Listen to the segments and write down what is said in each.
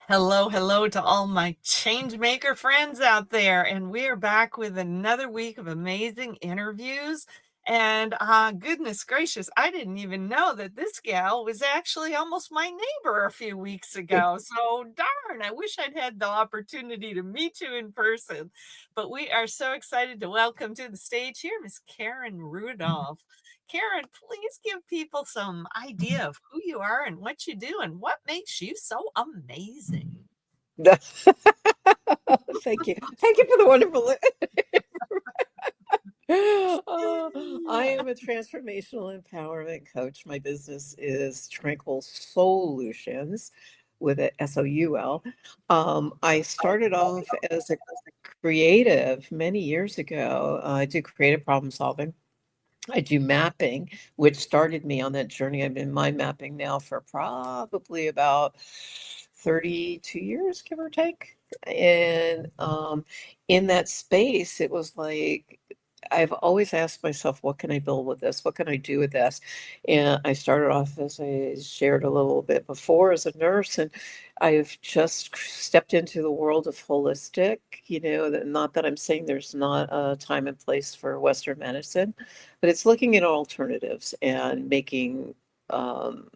Hello, hello to all my change maker friends out there. And we are back with another week of amazing interviews. And goodness gracious, I didn't even know that this gal was actually almost my neighbor a few weeks ago. So darn, I wish I'd had the opportunity to meet you in person. But we are so excited to welcome to the stage here Miss Karen Rudolph. Karen, please give people some idea of who you are and what you do and what makes you so amazing. Thank you. Thank you for the wonderful. I am a transformational empowerment coach. My business is Tranquil Solutions with a SOUL. I started off as a creative many years ago. I do creative problem solving. I do mapping, which started me on that journey. I've been mind mapping now for probably about 32 years, give or take. And in that space, it was like I've always asked myself, what can I build with this? What can I do with this? And I started off, as I shared a little bit before, as a nurse, and I've just stepped into the world of holistic. Not that I'm saying there's not a time and place for Western medicine, but it's looking at alternatives and making um,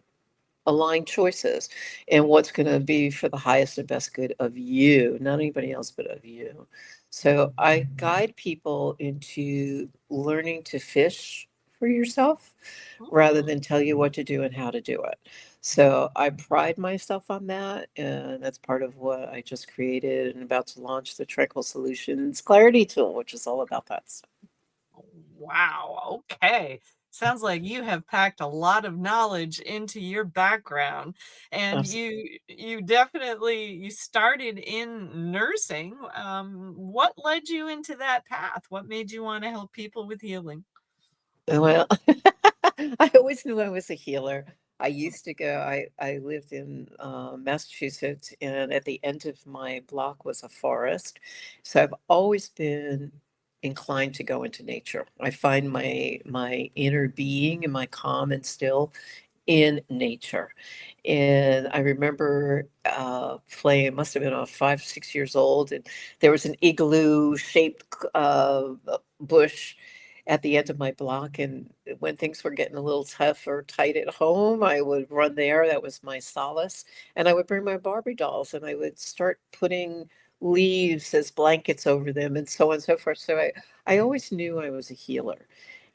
aligned choices and what's going to be for the highest and best good of you, not anybody else, but of you. So I guide people into learning to fish for yourself rather Mm. than tell you what to do and how to do it. So I pride myself on that, and that's part of what I just created and about to launch the Tranquil Solutions Clarity Tool, which is all about that stuff. Wow. Okay. Sounds like you have packed a lot of knowledge into your background, and you definitely you started in nursing. What led you into that path? What made you want to help people with healing? Well, I always knew I was a healer. I used to go, I lived in Massachusetts, and at the end of my block was a forest. So I've always been inclined to go into nature. I find my inner being and my calm and still in nature. And I remember playing, must have been 5, 6 years old, and there was an igloo shaped bush at the end of my block. And when things were getting a little tough or tight at home, I would run there. That was my solace. And I would bring my Barbie dolls and I would start putting leaves as blankets over them and so on and so forth. So I always knew I was a healer.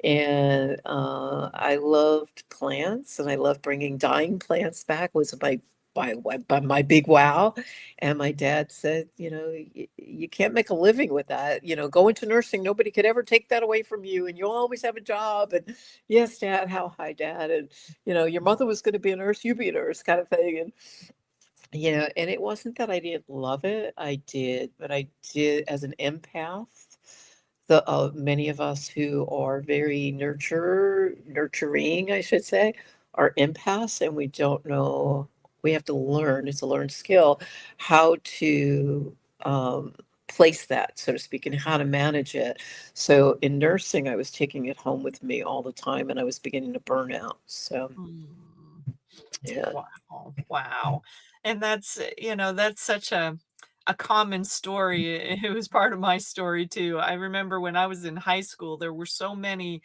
And I loved plants, and I loved bringing dying plants back. Was by my big wow. And my dad said, you can't make a living with that. Go into nursing. Nobody could ever take that away from you, and you'll always have a job. And yes, Dad, how high, Dad? And your mother was going to be a nurse, you be a nurse, kind of thing. And and it wasn't that I didn't love it. I did, but I did as an empath. The many of us who are very nurturing, I should say, are empaths, and we don't know. We have to learn. It's a learned skill how to place that, so to speak, and how to manage it. So in nursing, I was taking it home with me all the time, and I was beginning to burn out. So Mm. yeah. Wow, wow. And that's, that's such a common story. It was part of my story too. I remember when I was in high school, there were so many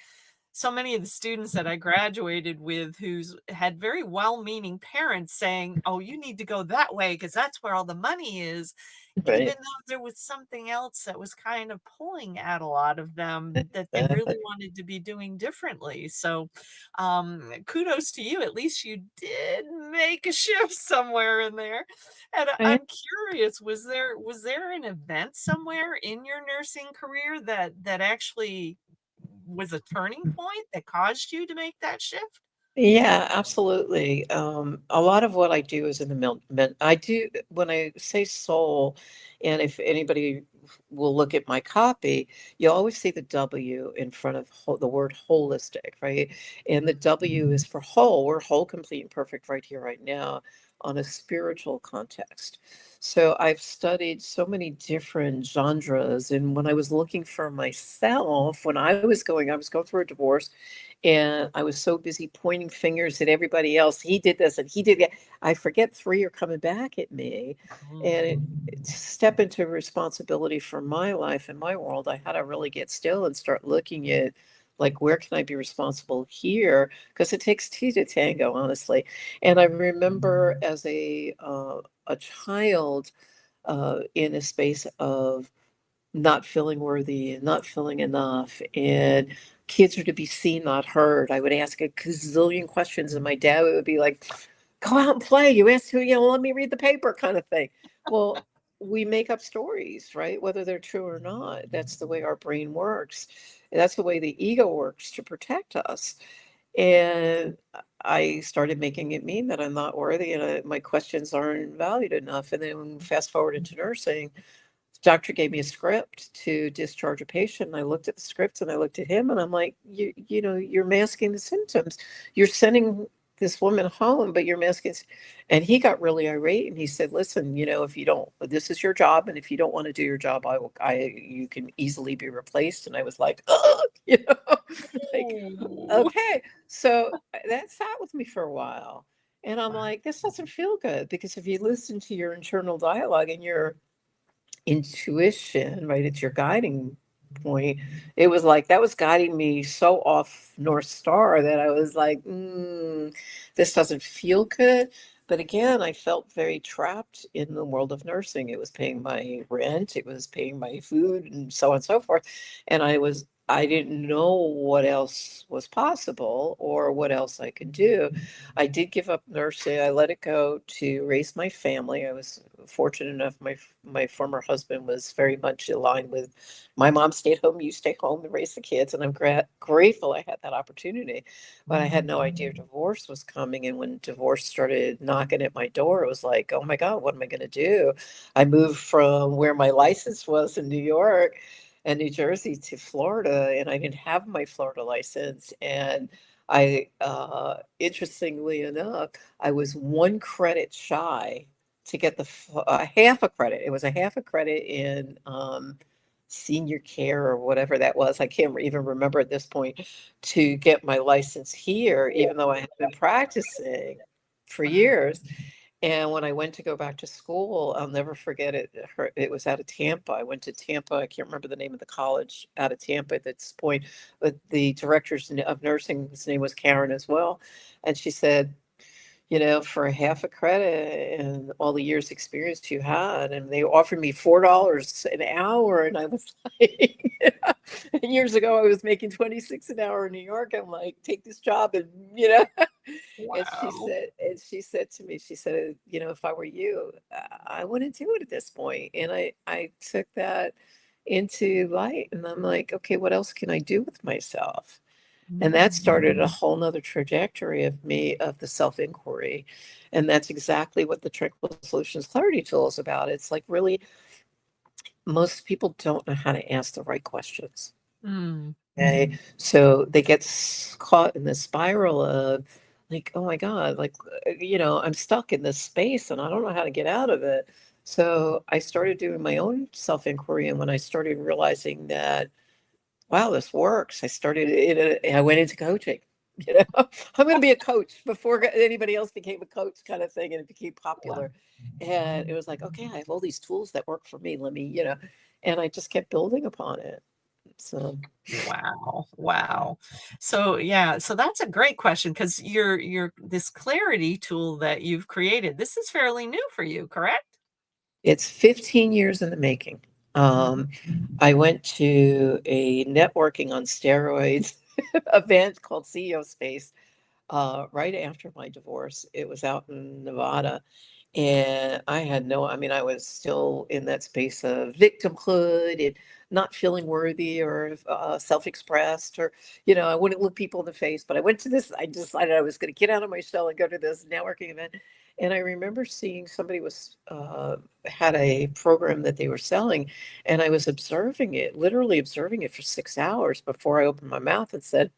of the students that I graduated with who's had very well-meaning parents saying, "Oh, you need to go that way because that's where all the money is," even Right. though there was something else that was kind of pulling at a lot of them that they really Exactly. wanted to be doing differently. So, kudos to you. At least you did make a shift somewhere in there. And I'm curious, was there an event somewhere in your nursing career that actually was a turning point that caused you to make that shift? Yeah, absolutely. A lot of what I do is in the I do when I say soul, and if anybody will look at my copy, you'll always see the W in front of the word holistic, right? And the W is for whole. We're whole, complete, and perfect right here, right now, on a spiritual context. So I've studied so many different genres. And when I was looking for myself, when I was going through a divorce, and I was so busy pointing fingers at everybody else. He did this and he did that. I forget three are coming back at me. And to step into responsibility for my life and my world, I had to really get still and start looking at, like, where can I be responsible here? Because it takes two to tango, honestly. And I remember as a child, in a space of not feeling worthy and not feeling enough, and kids are to be seen, not heard. I would ask a gazillion questions, and my dad would be like, "Go out and play. You asked who, let me read the paper," kind of thing. Well, we make up stories, right? Whether they're true or not. That's the way our brain works. And that's the way the ego works to protect us. And I started making it mean that I'm not worthy and my questions aren't valued enough. And then fast forward into nursing, doctor gave me a script to discharge a patient. And I looked at the script and I looked at him and I'm like, you're masking the symptoms. You're sending this woman home, but you're masking. And he got really irate and he said, listen, if you don't, this is your job. And if you don't want to do your job, you can easily be replaced. And I was like, oh, like, Ooh. okay. So that sat with me for a while. And I'm Wow. like, this doesn't feel good because if you listen to your internal dialogue and your intuition, right? It's your guiding point. It was like that was guiding me so off North Star that I was like, this doesn't feel good. But again, I felt very trapped in the world of nursing. It was paying my rent, it was paying my food, and so on and so forth. And I didn't know what else was possible or what else I could do. I did give up nursing. I let it go to raise my family. I was fortunate enough. My former husband was very much aligned with my mom stayed home, you stay home and raise the kids, and I'm grateful I had that opportunity. But I had no idea divorce was coming, and when divorce started knocking at my door, it was like, oh my God, what am I going to do? I moved from where my license was in New York and New Jersey to Florida, and I didn't have my Florida license. And interestingly enough, I was one credit shy to get half a credit. It was a half a credit in senior care or whatever that was. I can't even remember at this point to get my license here, even though I had been practicing for years. And when I went to go back to school, I'll never forget it. It was out of Tampa. I went to Tampa. I can't remember the name of the college out of Tampa at this point, but the director of nursing, his name was Karen as well. And she said, for half a credit and all the years experience you had, and they offered me $4 an hour, and I was like, years ago I was making 26 an hour in New York. I'm like, take this job, and and Wow. she said to me, she said, if I were you, I wouldn't do it at this point. And I took that into light, and I'm like, okay, what else can I do with myself? And that started a whole nother trajectory of me, of the self inquiry. And that's exactly what the Tranquil Solutions Clarity Tool is about. It's like, really, most people don't know how to ask the right questions. Mm. Okay. So they get caught in this spiral of, like, oh my God, like, I'm stuck in this space and I don't know how to get out of it. So I started doing my own self inquiry. And when I started realizing that, wow, this works. I went into coaching. I'm going to be a coach before anybody else became a coach, kind of thing. And it became Wow. popular. And it was like, okay, I have all these tools that work for me. And I just kept building upon it. So Wow. Wow. So yeah, so that's a great question because you're this clarity tool that you've created. This is fairly new for you, correct? it's 15 years in the making. Mhm. Um, I went to a networking on steroids event called CEO Space right after my divorce. It was out in Nevada. And I was still in that space of victimhood and not feeling worthy or self expressed, or, I wouldn't look people in the face. But I decided I was going to get out of my shell and go to this networking event. And I remember seeing somebody was had a program that they were selling, and I was observing it, literally observing it for 6 hours before I opened my mouth and said,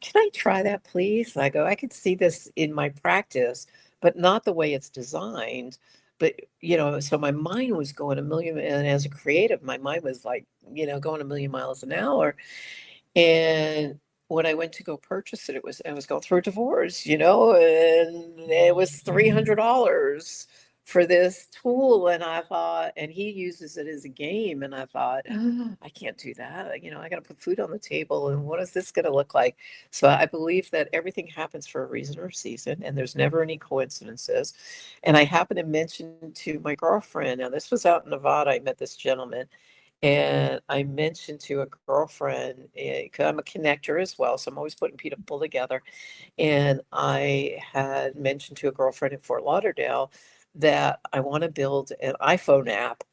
"Can I try that, please?" I go, "I could see this in my practice, but not the way it's designed." But so my mind was going a million, and as a creative, my mind was like, going a million miles an hour. And when I went to go purchase it, I was going through a divorce, and it was $300 for this tool. And I thought, and he uses it as a game. And I thought, I can't do that. I got to put food on the table. And what is this going to look like? So I believe that everything happens for a reason or season, and there's never any coincidences. And I happened to mention to my girlfriend, now this was out in Nevada, I met this gentleman, and I mentioned to a girlfriend, because I'm a connector as well, so I'm always putting people together. And I had mentioned to a girlfriend in Fort Lauderdale that I want to build an iPhone app.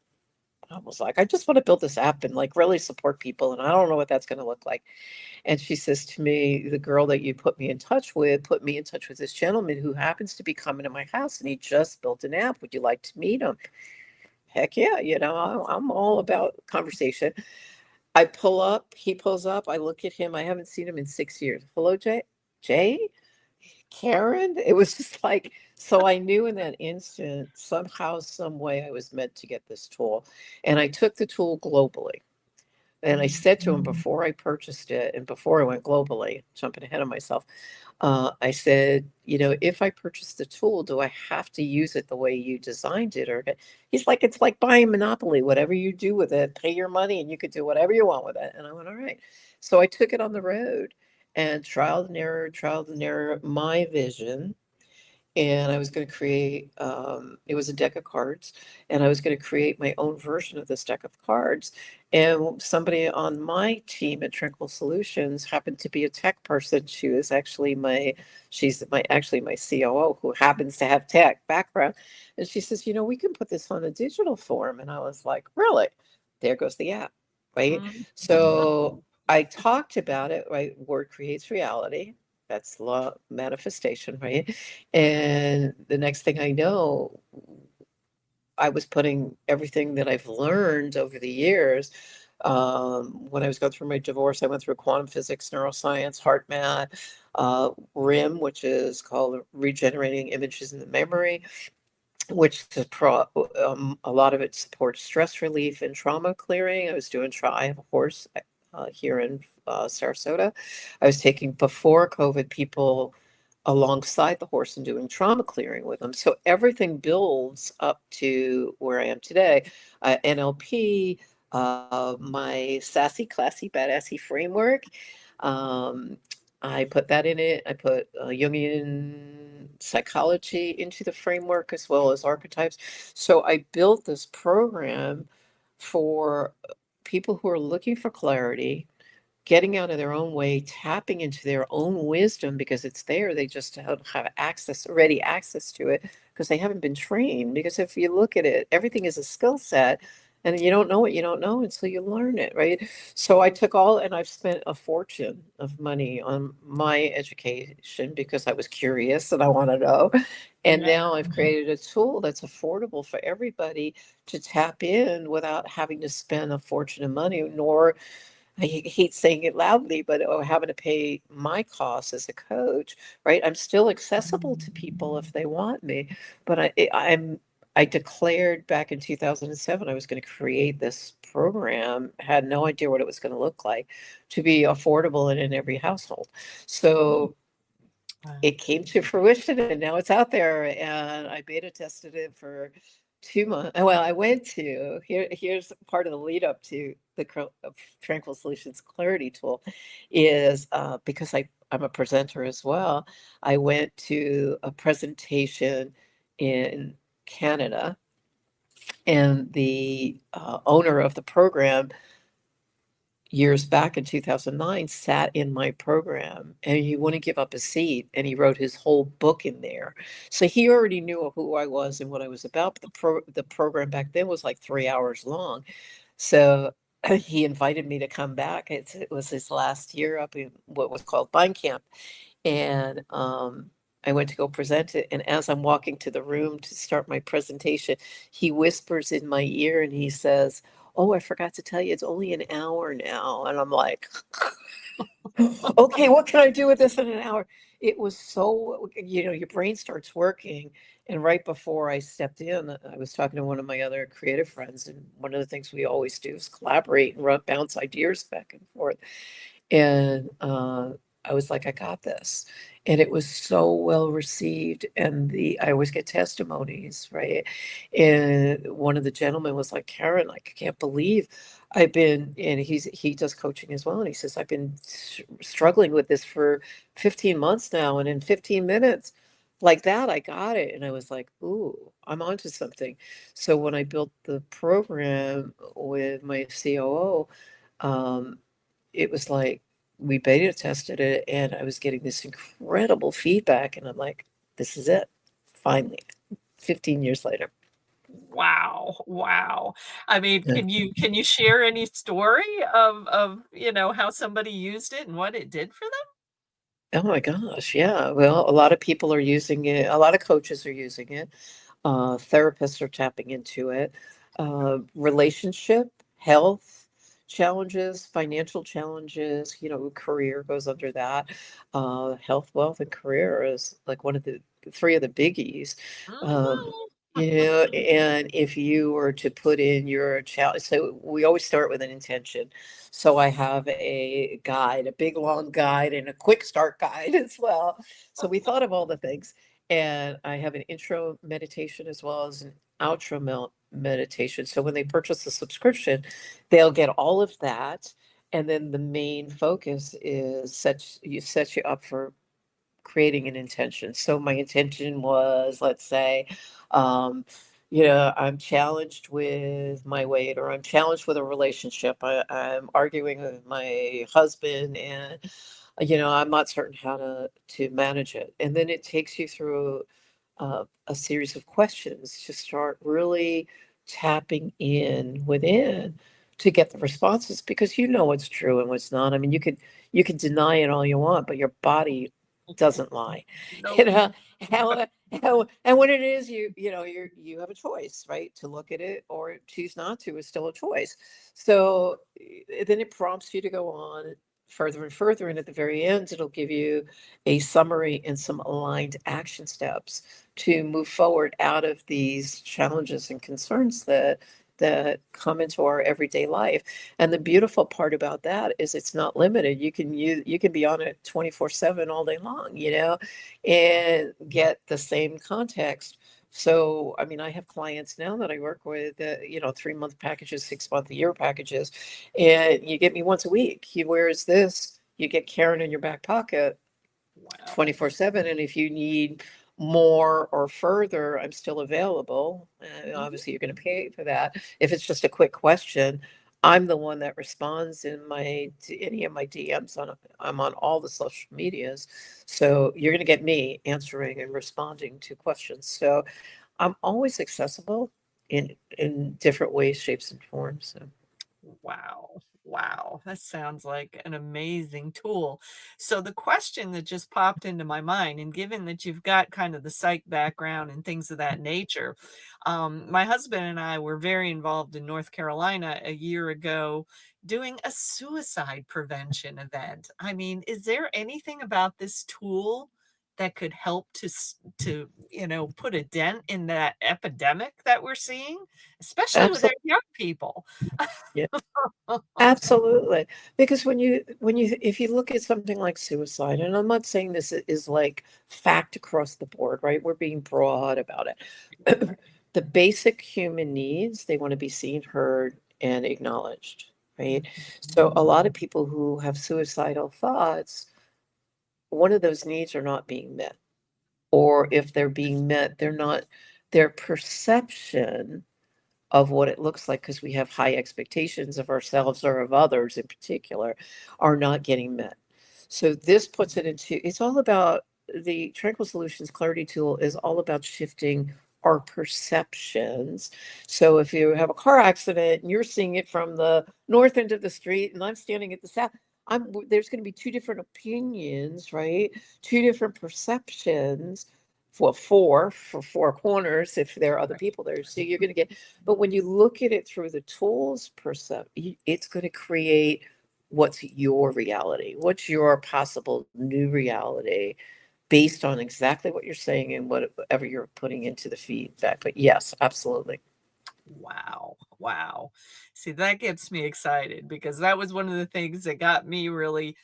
I was like, I just want to build this app and like really support people. And I don't know what that's going to look like. And she says to me, the girl that you put me in touch with put me in touch with this gentleman who happens to be coming to my house, and he just built an app. Would you like to meet him? Heck yeah, I'm all about conversation. I pull up, he pulls up, I look at him. I haven't seen him in 6 years. Hello, Jay? Jay? Karen? It was just like, so I knew in that instant, somehow, some way I was meant to get this tool. And I took the tool globally. And I said to him before I purchased it and before I went globally, jumping ahead of myself, I said, if I purchase the tool, do I have to use it the way you designed it? Or he's like, it's like buying Monopoly. Whatever you do with it, pay your money and you could do whatever you want with it. And I went, all right. So I took it on the road and trial and error, my vision. And I was going to create, it was a deck of cards, and I was going to create my own version of this deck of cards. And somebody on my team at Tranquil Solutions happened to be a tech person. She's actually my COO, who happens to have tech background. And she says, we can put this on a digital form. And I was like, really? There goes the app, right? Mhm. So I talked about it, right? Word creates reality. That's law manifestation, right? And the next thing I know, I was putting everything that I've learned over the years. When I was going through my divorce, I went through quantum physics, neuroscience, heart math, RIM, which is called regenerating images in the memory, which is a lot of it supports stress relief and trauma clearing. I have a horse here in Sarasota. I was taking before COVID people alongside the horse and doing trauma clearing with them. So everything builds up to where I am today. NLP, my sassy, classy, badassy framework. Um, I put that in it. I put Jungian psychology into the framework as well as archetypes. So I built this program for people who are looking for clarity, getting out of their own way, tapping into their own wisdom because it's there. They just don't have ready access to it because they haven't been trained. Because if you look at it, everything is a skill set, and you don't know what you don't know until you learn it, right? So I took and I've spent a fortune of money on my education because I was curious and I want to know. And Yeah. now I've created a tool that's affordable for everybody to tap in without having to spend a fortune of money, nor hate saying it loudly, but having to pay my costs as a coach, right? I'm still accessible to people if they want me, but I declared back in 2007 I was going to create this program, had no idea what it was going to look like, to be affordable and in every household. So Wow. it came to fruition, and now it's out there, and I beta tested it for 2 months. Well, I went to here's part of the lead up to the Tranquil Solutions Clarity Tool is because I'm a presenter as well. I went to a presentation in Canada, and the owner of the program years back in 2009 sat in my program, and he wouldn't give up his seat, and he wrote his whole book in there. So he already knew who I was and what I was about. But the program back then was like 3 hours long. So he invited me to come back. It was his last year up in what was called Bind Camp. And I went to go present it. And as I'm walking to the room to start my presentation, he whispers in my ear and he says, "Oh, I forgot to tell you, it's only an hour now." And I'm like, okay, what can I do with this in an hour? It was so, your brain starts working. And right before I stepped in, I was talking to one of my other creative friends. And one of the things we always do is collaborate and bounce ideas back and forth. And I was like, I got this. And it was so well received. And I always get testimonies, right? And one of the gentlemen was like, Karen, like, I can't believe and he does coaching as well. And he says, I've been struggling with this for 15 months now. And in 15 minutes, like that, I got it. And I was like, ooh, I'm onto something. So when I built the program with my COO, um, it was like we beta tested it and I was getting this incredible feedback. And I'm like, this is it. Finally, 15 years later. Wow, wow. I mean, Yeah. can you share any story of how somebody used it and what it did for them? Oh my gosh. Yeah. Well, a lot of people are using it. A lot of coaches are using it. Therapists are tapping into it. Relationship, health challenges, financial challenges, career goes under that. Health, wealth, and career is like one of the three of the biggies. Um, Mhm. and if you were to put in your challenge, so we always start with an intention. So I have a guide, a big long guide, and a quick start guide as well. So we thought of all the things. And I have an intro meditation as well as an outro meditation. So when they purchase the subscription, they'll get all of that. And then the main focus is set you up for creating an intention. So my intention was, let's say, um, I'm challenged with my weight, or I'm challenged with a relationship. I'm arguing with my husband, and I'm not certain how to manage it. And then it takes you through a series of questions to start really tapping in within to get the responses, because you know what's true and what's not. I mean, you can deny it all you want, but your body doesn't lie. You Nope. know, and when it is, you have a choice, right? To look at it or choose not to is still a choice. So then it prompts you to go on further and further, and at the very end, it'll give you a summary and some aligned action steps to move forward out of these challenges and concerns that come into our everyday life. And the beautiful part about that is it's not limited. You can be on it 24/7 all day long, and get the same context. So, I mean, I have clients now that I work with, 3-month packages, 6-month, a year packages, and you get me once a week. Whereas this, you get Karen in your back pocket Wow. 24/7. And if you need more or further, I'm still available. Mhm. Obviously, you're going to pay for that. If it's just a quick question, I'm the one that responds in any of my DMs. I'm on all the social medias, so you're going to get me answering and responding to questions. So I'm always accessible in different ways, shapes, and forms. So. Wow. Wow. That sounds like an amazing tool. So the question that just popped into my mind, and given that you've got kind of the psych background and things of that nature, my husband and I were very involved in North Carolina a year ago doing a suicide prevention event. I mean, is there anything about this tool that could help to put a dent in that epidemic that we're seeing, especially with our Absolutely. young people? Absolutely. Because if you look at something like suicide, and I'm not saying this is like fact across the board, right? We're being broad about it. The basic human needs, they want to be seen, heard, and acknowledged, right? So a lot of people who have suicidal thoughts, one of those needs are not being met. Or if they're being met, their perception of what it looks like, because we have high expectations of ourselves or of others in particular, are not getting met. So this puts it into, it's all about the Tranquil Solutions Clarity Tool is all about shifting our perceptions. So if you have a car accident and you're seeing it from the north end of the street and I'm standing at the south, there's going to be two different opinions, right? Two different perceptions for four corners if there are other Right. people there. So you're going to get, but when you look at it through the tools it's going to create what's your reality, what's your possible new reality based on exactly what you're saying and whatever you're putting into the feedback. But yes, absolutely. Wow. Wow. See, that gets me excited because that was one of the things that got me really,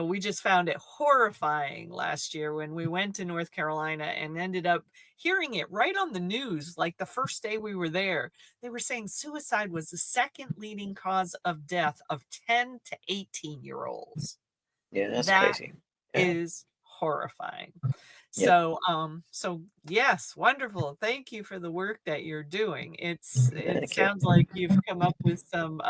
we just found it horrifying last year when we went to North Carolina and ended up hearing it right on the news. Like the first day we were there, they were saying suicide was the second leading cause of death of 10 to 18-year-olds. Yeah, that's That crazy. Yeah. is horrifying. Yep. So yes, wonderful. Thank you for the work that you're doing. It Thank you. sounds like you've come up with some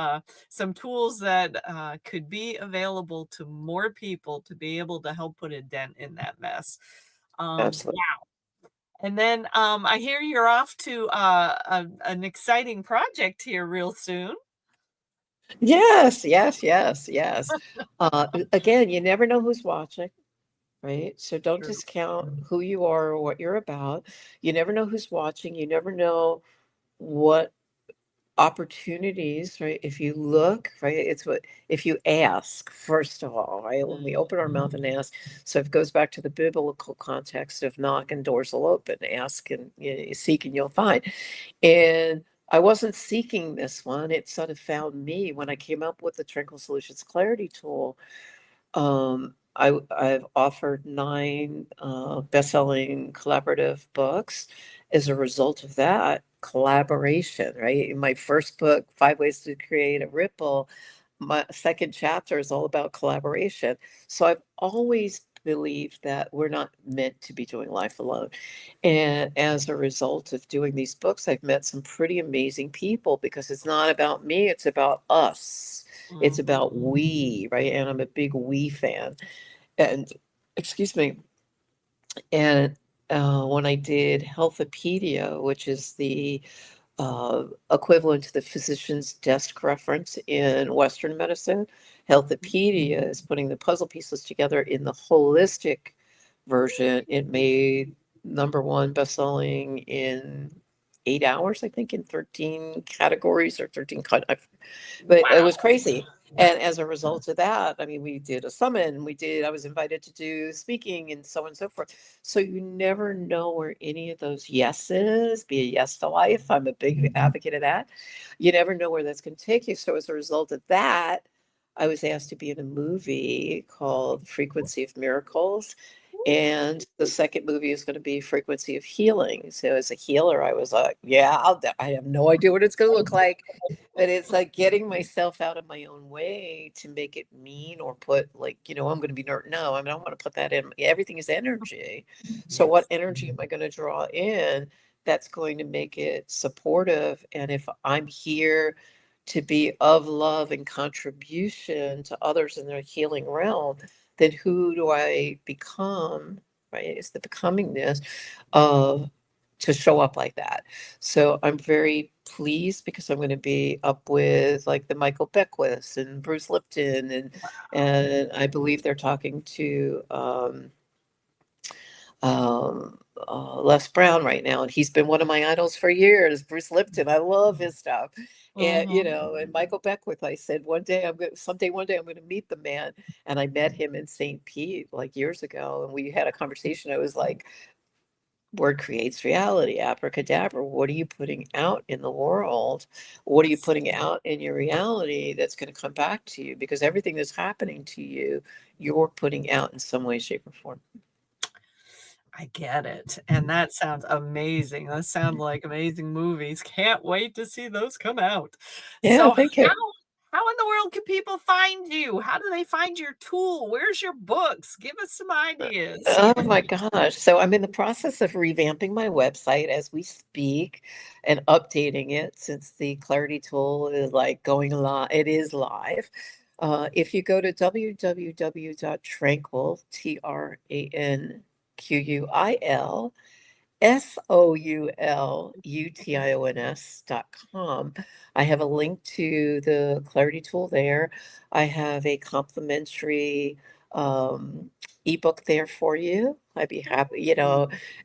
tools that could be available to more people to be able to help put a dent in that mess. Absolutely. Yeah. And then I hear you're off to an exciting project here real soon. Yes, yes, yes, yes. Again, you never know who's watching, right? So don't True. discount who you are or what you're about. You never know who's watching. You never know what opportunities, right? If you look, right, it's what if you ask, first of all, right? When we Mm, open our mouth and ask, so it goes back to the biblical context of knock and doors will open, ask and you seek and you'll find. And I wasn't seeking this one. It sort of found me when I came up with the Tranquil Solutions Clarity tool. I've offered 9 best-selling collaborative books as a result of that collaboration, right? In my first book, 5 Ways to Create a Ripple, my second chapter is all about collaboration. So I've always believed that we're not meant to be doing life alone. And as a result of doing these books, I've met some pretty amazing people because it's not about me, it's about us. It's mhm. about we, right? And I'm a big we fan. And excuse me. And when I did Healthopedia, which is the equivalent to the physician's desk reference in Western medicine, Healthopedia is putting the puzzle pieces together in the holistic version. It made #1 bestselling in 8 hours, I think, in 13 categories or 13 but it was Wow. crazy. And as a result of that, I mean, we did a summit and I was invited to do speaking and so on and so forth. So you never know where any of those yeses, be a yes to life. I'm a big advocate of that. You never know where that's going to take you. So as a result of that, I was asked to be in a movie called Frequency of Miracles. And the second movie is going to be Frequency of Healing. So as a healer, I was like, yeah, I have no idea what it's going to look like. But it's like getting myself out of my own way to make it mean or put like, I'm going to be nerd. No, I mean, I don't want to put that in. Everything is energy. So what Yes. energy am I going to draw in that's going to make it supportive? And if I'm here to be of love and contribution to others in their healing realm, then who do I become? Right? It's the becomingness of to show up like that. So I'm very pleased because I'm going to be up with like the Michael Beckwiths and Bruce Lipton and I believe they're talking to Les Brown right now, and he's been one of my idols for years. Bruce Lipton, I love his stuff, and Mhm. and Michael Beckwith. I said one day I'm going to meet the man, and I met him in St. Pete like years ago, and we had a conversation. I was like, word creates reality, abracadabra. What are you putting out in the world? What are you putting out in your reality that's going to come back to you? Because everything that's happening to you, you're putting out in some way, shape, or form. I get it, and that sounds amazing. Those sound like amazing movies. Can't wait to see those come out. Yeah, So thank you. how in the world can people find you? How do they find your tool? Where's your books? Give us some ideas. Oh my gosh. So I'm in the process of revamping my website as we speak and updating it since the Clarity tool is like going live. It is live. If you go to www.tranquil, Tranquil, soulutions.com. I have a link to the Clarity tool there. I have a complimentary um, ebook there for you. I'd be happy.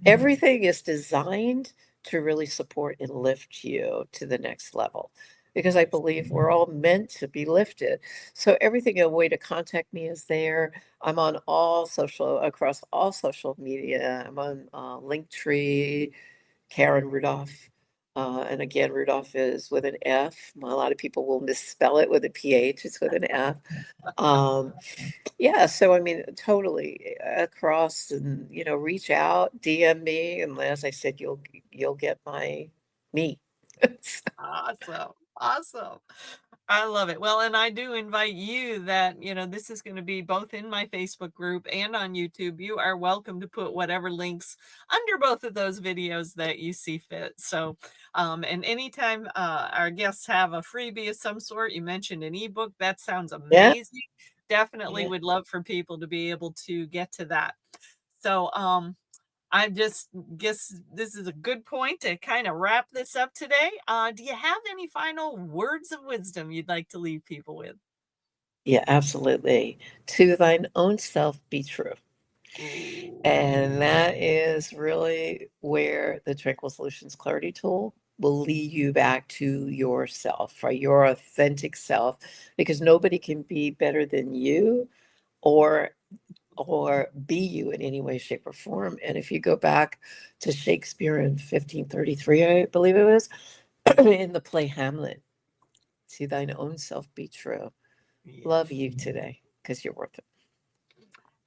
Everything is designed to really support and lift you to the next level because I believe we're all meant to be lifted. So everything, a way to contact me is there. I'm on across all social media. I'm on Linktree, Karen Rudolph. And again, Rudolph is with an F. A lot of people will misspell it with a PH. It's with an F. Um, yeah, so I mean, totally across and reach out, DM me, and as I said, you'll get me. Awesome. Awesome. I love it. Well, and I do invite you that, this is going to be both in my Facebook group and on YouTube. You are welcome to put whatever links under both of those videos that you see fit. So, and anytime our guests have a freebie of some sort, you mentioned an ebook, that sounds Yeah, amazing. Definitely yeah, would love for people to be able to get to that. So, I just guess this is a good point to kind of wrap this up today. Do you have any final words of wisdom you'd like to leave people with? yeah, absolutely. To thine own self be true. Ooh, And that is really where the Tranquil Solutions Clarity Tool will lead you back to yourself, right? Your authentic self, because nobody can be better than you or be you in any way, shape, or form. And if you go back to Shakespeare in 1533, I believe it was, in the play Hamlet, to thine own self be true. Love yes. you today because you're worth it.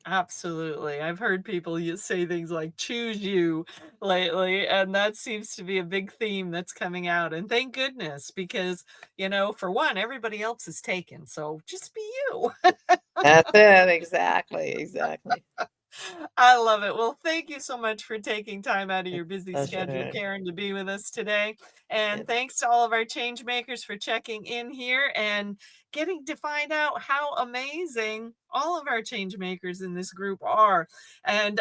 Absolutely. I've heard people say things like choose you lately, and that seems to be a big theme that's coming out. And thank goodness, because, for one, everybody else is taken. So just be you. That's it. Exactly. Exactly. I love it. Well, thank you so much for taking time out of It's your busy a schedule, pleasure. Karen, to be with us today. And And thanks to all of our change makers for checking in here and getting to find out how amazing all of our change makers in this group are. And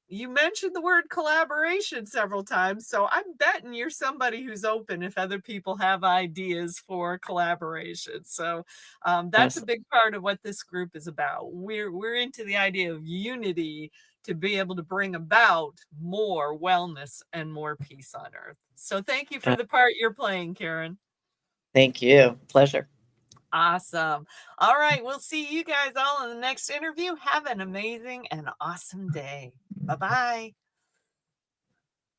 you mentioned the word collaboration several times, so I'm betting you're somebody who's open if other people have ideas for collaboration. So that's a that's big part of what this group is about. We're into the idea of unity to be able to bring about more wellness and more peace on earth. So thank you for uh, the part you're playing, Karen. thank you. Pleasure. Awesome. All right, we'll see you guys all in the next interview. Have an amazing and awesome day. Bye-bye.